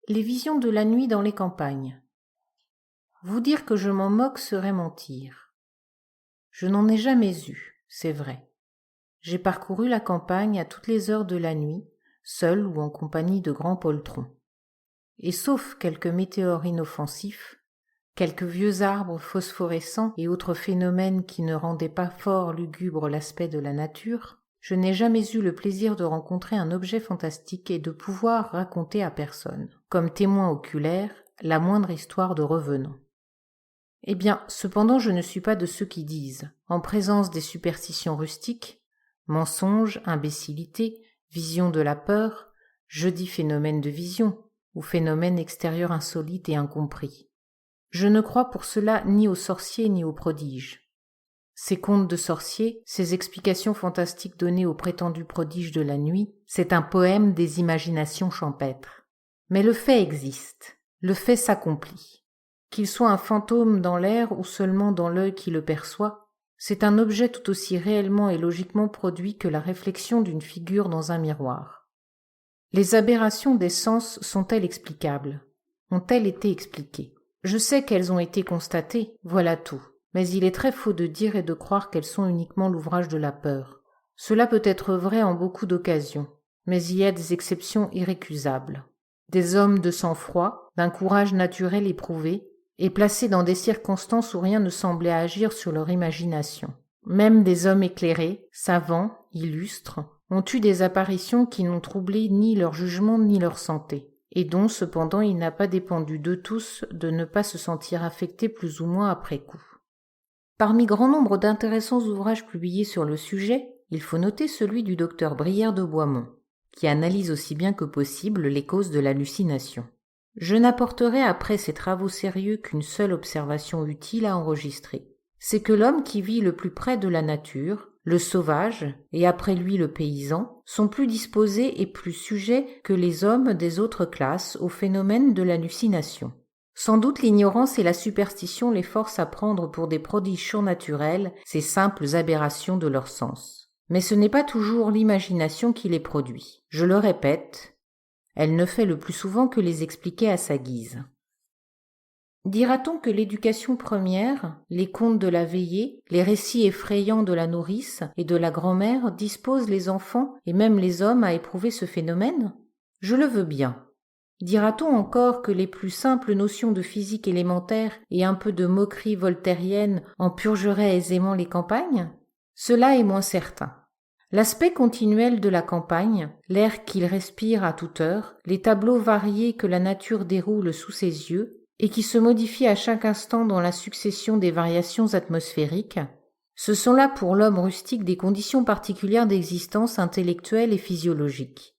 Les visions de la nuit dans les campagnes. Vous dire que je m'en moque serait mentir. Je n'en ai jamais eu, c'est vrai. J'ai parcouru la campagne à toutes les heures de la nuit, seul ou en compagnie de grands poltrons. Et sauf quelques météores inoffensifs, quelques vieux arbres phosphorescents et autres phénomènes qui ne rendaient pas fort lugubre l'aspect de la nature, je n'ai jamais eu le plaisir de rencontrer un objet fantastique et de pouvoir raconter à personne, comme témoin oculaire, la moindre histoire de revenant. Eh bien, cependant, je ne suis pas de ceux qui disent, en présence des superstitions rustiques, mensonges, imbécilité, vision de la peur, je dis phénomène de vision, ou phénomène extérieur insolite et incompris. Je ne crois pour cela ni aux sorciers ni aux prodiges. Ces contes de sorciers, ces explications fantastiques données aux prétendus prodiges de la nuit, c'est un poème des imaginations champêtres. Mais le fait existe, le fait s'accomplit. Qu'il soit un fantôme dans l'air ou seulement dans l'œil qui le perçoit, c'est un objet tout aussi réellement et logiquement produit que la réflexion d'une figure dans un miroir. Les aberrations des sens sont-elles explicables? Ont-elles été expliquées? Je sais qu'elles ont été constatées, voilà tout, mais il est très faux de dire et de croire qu'elles sont uniquement l'ouvrage de la peur. Cela peut être vrai en beaucoup d'occasions, mais il y a des exceptions irrécusables. Des hommes de sang-froid, d'un courage naturel éprouvé, et placés dans des circonstances où rien ne semblait agir sur leur imagination. Même des hommes éclairés, savants, illustres, ont eu des apparitions qui n'ont troublé ni leur jugement ni leur santé, et dont cependant il n'a pas dépendu d'eux tous de ne pas se sentir affectés plus ou moins après coup. Parmi grand nombre d'intéressants ouvrages publiés sur le sujet, il faut noter celui du docteur Brière de Boismont, qui analyse aussi bien que possible les causes de l'hallucination. Je n'apporterai après ces travaux sérieux qu'une seule observation utile à enregistrer. C'est que l'homme qui vit le plus près de la nature, le sauvage, et après lui le paysan, sont plus disposés et plus sujets que les hommes des autres classes au phénomène de l'hallucination. Sans doute l'ignorance et la superstition les forcent à prendre pour des prodiges surnaturels ces simples aberrations de leurs sens. Mais ce n'est pas toujours l'imagination qui les produit. Je le répète, elle ne fait le plus souvent que les expliquer à sa guise. Dira-t-on que l'éducation première, les contes de la veillée, les récits effrayants de la nourrice et de la grand-mère disposent les enfants et même les hommes à éprouver ce phénomène? Je le veux bien. Dira-t-on encore que les plus simples notions de physique élémentaire et un peu de moquerie voltairienne en purgeraient aisément les campagnes? Cela est moins certain. L'aspect continuel de la campagne, l'air qu'il respire à toute heure, les tableaux variés que la nature déroule sous ses yeux et qui se modifient à chaque instant dans la succession des variations atmosphériques, ce sont là pour l'homme rustique des conditions particulières d'existence intellectuelle et physiologique.